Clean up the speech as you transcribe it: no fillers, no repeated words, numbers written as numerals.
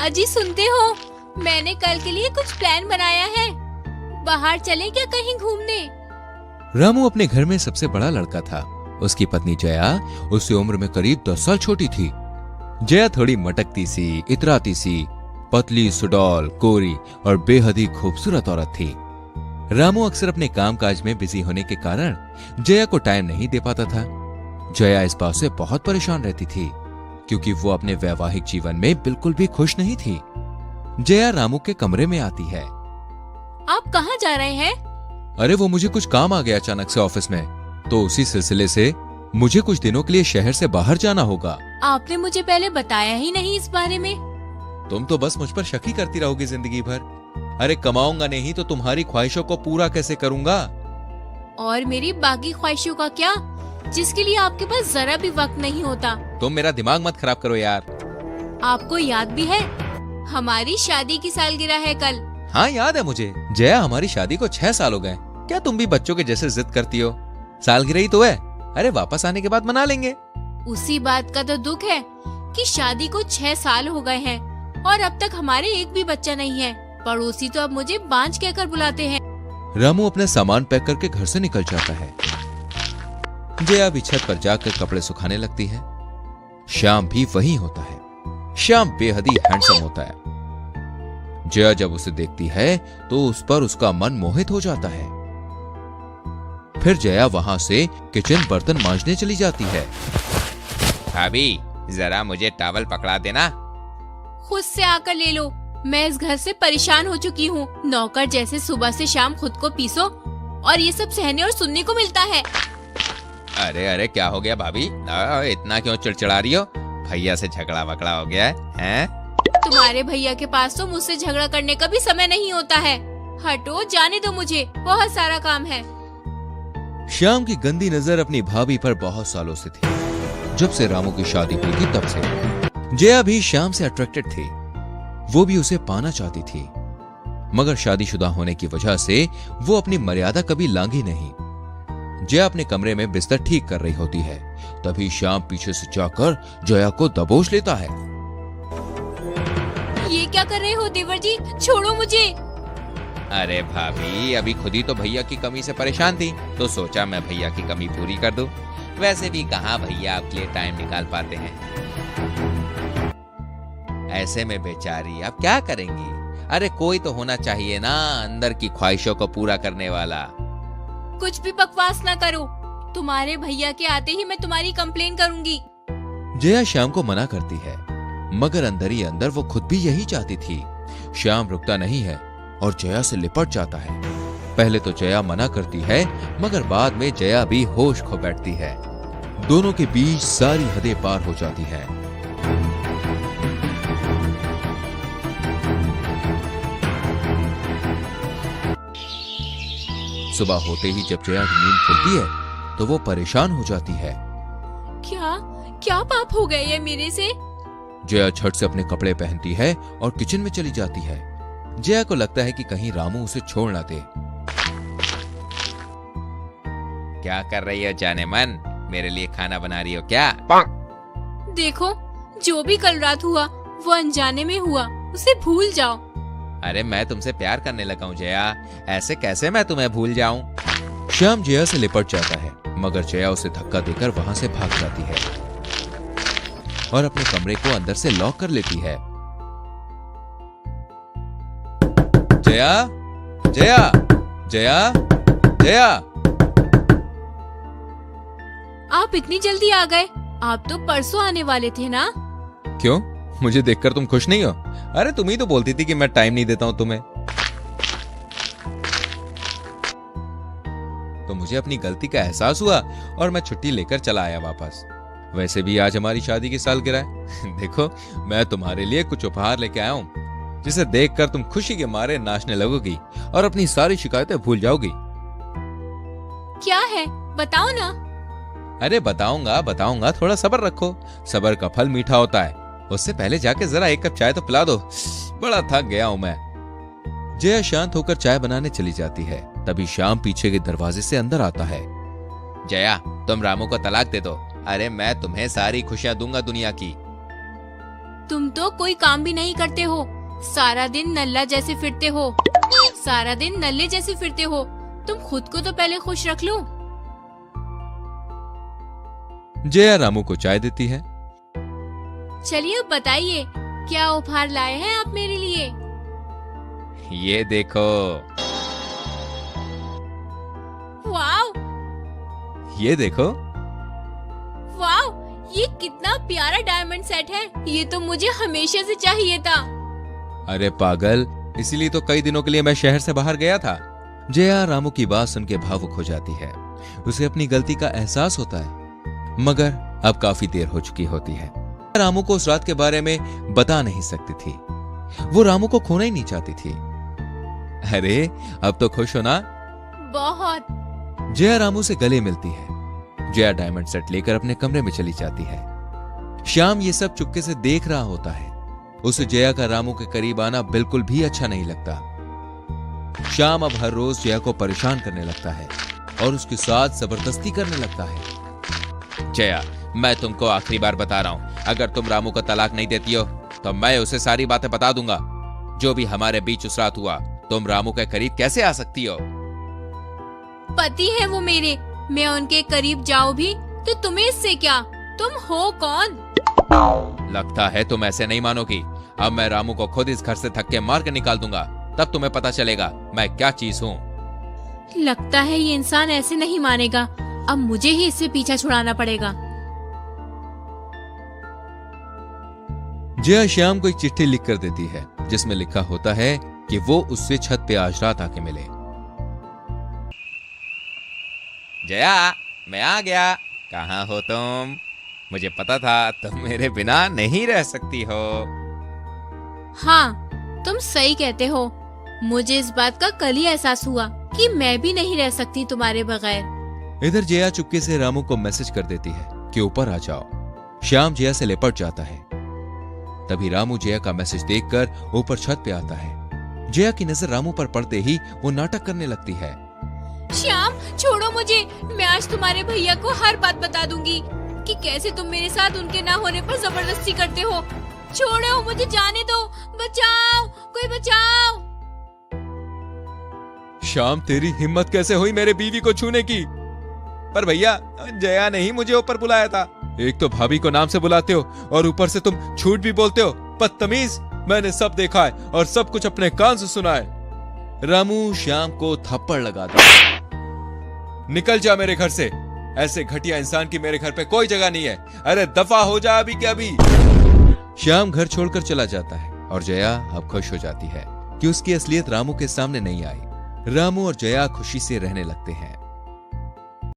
अजी सुनते हो, मैंने कल के लिए कुछ प्लान बनाया है। बाहर चलें क्या कहीं घूमने? रामू अपने घर में सबसे बड़ा लड़का था। उसकी पत्नी जया उससे उम्र में करीब 10 साल छोटी थी। जया थोड़ी मटकती सी, इतराती सी, पतली, सुडौल, गोरी और बेहद ही खूबसूरत औरत थी। रामू अक्सर अपने कामकाज में बिजी होने के कारण जया को टाइम नहीं दे पाता था। जया इस बात से बहुत परेशान रहती थी क्योंकि वो अपने वैवाहिक जीवन में बिल्कुल भी खुश नहीं थी। जया रामू के कमरे में आती है। आप कहाँ जा रहे हैं? अरे वो मुझे कुछ काम आ गया अचानक से ऑफिस में, तो उसी सिलसिले से मुझे कुछ दिनों के लिए शहर से बाहर जाना होगा। आपने मुझे पहले बताया ही नहीं इस बारे में। तुम तो बस मुझ पर शक ही करती रहोगी जिंदगी भर। अरे कमाऊंगा नहीं तो तुम्हारी ख्वाहिशों को पूरा कैसे करूंगा? और मेरी बाकी ख्वाहिशों का क्या, जिसके लिए आपके पास जरा भी वक्त नहीं होता? तुम मेरा दिमाग मत खराब करो यार। आपको याद भी है, हमारी शादी की सालगिरह है कल। हाँ याद है मुझे। जया, हमारी शादी को 6 साल हो गए। क्या तुम भी बच्चों के जैसे जिद करती हो? सालगिरह ही तो है। अरे वापस आने के बाद मना लेंगे। उसी बात का तो दुख है कि शादी को 6 साल हो गए हैं और अब तक हमारे एक भी बच्चा नहीं है। पड़ोसी तो अब मुझे बांझ कहकर बुलाते हैं। रामू अपना सामान पैक करके घर से निकल जाता है। जया भी छत पर जाकर कपड़े सुखाने लगती है। श्याम भी वहीं होता है। श्याम बेहद ही हैंडसम होता है। जया जब उसे देखती है तो उस पर उसका मन मोहित हो जाता है। फिर जया वहां से किचन बर्तन मांजने चली जाती है। भाभी जरा मुझे टॉवल पकड़ा देना। खुद से आकर ले लो, मैं इस घर से परेशान हो चुकी हूँ। नौकर जैसे सुबह से शाम खुद को पीसो और ये सब सहने और सुनने को मिलता है। अरे अरे क्या हो गया भाभी, इतना क्यों चिड़चिड़ा रही हो? भैया से झगड़ा वगड़ा हो गया है? तुम्हारे भैया के पास तो मुझसे झगड़ा करने का भी समय नहीं होता है। हटो, जाने दो, मुझे बहुत सारा काम है। श्याम की गंदी नजर अपनी भाभी पर बहुत सालों से थी। जब से रामू की शादी हुई थी तब से जया भी श्याम से अट्रैक्टेड थी। वो भी उसे पाना चाहती थी, मगर शादीशुदा होने की वजह से वो अपनी मर्यादा कभी लांघी नहीं। जया अपने कमरे में बिस्तर ठीक कर रही होती है, तभी श्याम पीछे से जाकर जया को दबोच लेता है। ये क्या कर रहे हो देवर जी? छोड़ो मुझे। अरे भाभी, अभी खुद ही तो भैया की कमी से परेशान थी, तो सोचा मैं भैया की कमी पूरी कर दूं। वैसे भी कहाँ भैया आपके लिए टाइम निकाल पाते हैं। ऐसे में बेचारी अब क्या करेंगी? अरे कोई तो होना चाहिए ना अंदर की ख्वाहिशों को पूरा करने वाला। कुछ भी बकवास ना करो, तुम्हारे भैया के आते ही मैं तुम्हारी कंप्लेन करूंगी। जया श्याम को मना करती है, मगर अंदर ही अंदर वो खुद भी यही चाहती थी। श्याम रुकता नहीं है और जया से लिपट जाता है। पहले तो जया मना करती है, मगर बाद में जया भी होश खो बैठती है। दोनों के बीच सारी हदें पार हो जाती है। सुबह होते ही जब जया की नींद खुलती है तो वो परेशान हो जाती है। क्या क्या पाप हो गए ये मेरे से? जया झट से अपने कपड़े पहनती है और किचन में चली जाती है। जया को लगता है कि कहीं रामू उसे छोड़ ना दे। क्या कर रही हो जाने मन? मेरे लिए खाना बना रही हो क्या? देखो, जो भी कल रात हुआ वो अनजाने में हुआ, उसे भूल जाओ। अरे मैं तुमसे प्यार करने लगा हूँ जया, ऐसे कैसे मैं तुम्हें भूल जाऊं? श्याम जया से लिपट जाता है, मगर जया उसे धक्का देकर वहां से भाग जाती है और अपने कमरे को अंदर से लॉक कर लेती है। जया, जया, जया, जया। आप इतनी जल्दी आ गए? आप तो परसों आने वाले थे ना? क्यों, मुझे देखकर तुम खुश नहीं हो? अरे तुम ही तो बोलती थी कि मैं टाइम नहीं देता हूं तुम्हें। तो मुझे अपनी गलती का एहसास हुआ और मैं छुट्टी लेकर चला आया वापस। वैसे भी आज हमारी शादी की सालगिरह है। देखो, मैं तुम्हारे लिए कुछ उपहार लेके आया हूं, जिसे देखकर तुम खुशी के मारे नाचने लगोगी और अपनी सारी शिकायतें भूल जाओगी। क्या है, बताओ ना। अरे बताऊंगा बताऊंगा, थोड़ा सब्र रखो। सब्र का फल मीठा होता है। उससे पहले जाके जरा एक कप चाय तो पिला दो, बड़ा थक गया हूं मैं। जया शांत होकर चाय बनाने चली जाती है। तभी श्याम पीछे के दरवाजे से अंदर आता है। जया, तुम रामू को तलाक दे दो। अरे मैं तुम्हें सारी खुशियां दूंगा दुनिया की। तुम तो कोई काम भी नहीं करते हो, सारा दिन नल्ला जैसे फिरते हो, सारा दिन नल्ले जैसे फिरते हो। तुम खुद को तो पहले खुश रख लो। जया रामू को चाय देती है। चलिए अब बताइए, क्या उपहार लाए हैं आप मेरे लिए? ये देखो। वाव, ये देखो। वाव, ये कितना प्यारा डायमंड सेट है। ये तो मुझे हमेशा से चाहिए था। अरे पागल, इसीलिए तो कई दिनों के लिए मैं शहर से बाहर गया था। जया रामू की बात सुन के भावुक हो जाती है। उसे अपनी गलती का एहसास होता है, मगर अब काफी देर हो चुकी होती है। रामू को उस रात के बारे में बता नहीं सकती थी। वो रामू को खोना ही नहीं चाहती थी। अरे अब तो खुश हो ना? बहुत। जया रामू से गले मिलती है। जया डायमंड सेट लेकर अपने कमरे में चली जाती है। श्याम ये सब चुपके से देख रहा होता है। उसे जया का रामू के करीब आना बिल्कुल भी अच्छा नहीं लगता। श्याम अब हर रोज जया को परेशान करने लगता है और उसके साथ जबरदस्ती करने लगता है। जया, मैं तुमको आखिरी बार बता रहा हूँ, अगर तुम रामू को तलाक नहीं देती हो तो मैं उसे सारी बातें बता दूंगा। जो भी हमारे बीच उस रात हुआ, तुम रामू के करीब कैसे आ सकती हो? पति है वो मेरे, मैं उनके करीब जाऊं भी तो तुम्हें इससे क्या? तुम हो कौन? लगता है तुम ऐसे नहीं मानोगी। अब मैं रामू को खुद इस घर से धक्के मार के निकाल दूंगा, तब तुम्हें पता चलेगा मैं क्या चीज हूँ। लगता है ये इंसान ऐसे नहीं मानेगा। अब मुझे ही इससे पीछा छुड़ाना पड़ेगा। जया श्याम को एक चिट्ठी लिख कर देती है, जिसमें लिखा होता है कि वो उससे छत पे आज रात आके मिले। जया, मैं आ गया। कहाँ हो तुम? मुझे पता था तुम मेरे बिना नहीं रह सकती हो। हाँ, तुम सही कहते हो। मुझे इस बात का कल ही एहसास हुआ कि मैं भी नहीं रह सकती तुम्हारे बगैर। इधर जया चुपके से रामू को मैसेज कर देती है कि ऊपर आ जाओ। श्याम जया से लिपट जाता है। तभी रामू जया का मैसेज देखकर ऊपर छत पे आता है। जया की नजर रामू पर पड़ते ही वो नाटक करने लगती है। श्याम, छोड़ो मुझे। मैं आज तुम्हारे भैया को हर बात बता दूंगी कि कैसे तुम मेरे साथ उनके ना होने पर जबरदस्ती करते हो। छोड़ो मुझे, जाने दो। बचाओ, कोई बचाओ। श्याम, तेरी हिम्मत कैसे हुई मेरे बीवी को छूने की? पर भैया, जया ने ही मुझे ऊपर बुलाया था। एक तो भाभी को नाम से बुलाते हो और ऊपर से तुम झूठ भी बोलते हो। बदतमीज, मैंने सब देखा है और सब कुछ अपने कान से सुना है। रामू श्याम को थप्पड़ लगाता है। निकल जा मेरे घर से। ऐसे घटिया इंसान की मेरे घर पे कोई जगह नहीं है। अरे दफा हो जा अभी के अभी। श्याम घर छोड़कर चला जाता है और जया अब खुश हो जाती है कि उसकी असलियत रामू के सामने नहीं आई। रामू और जया खुशी से रहने लगते हैं।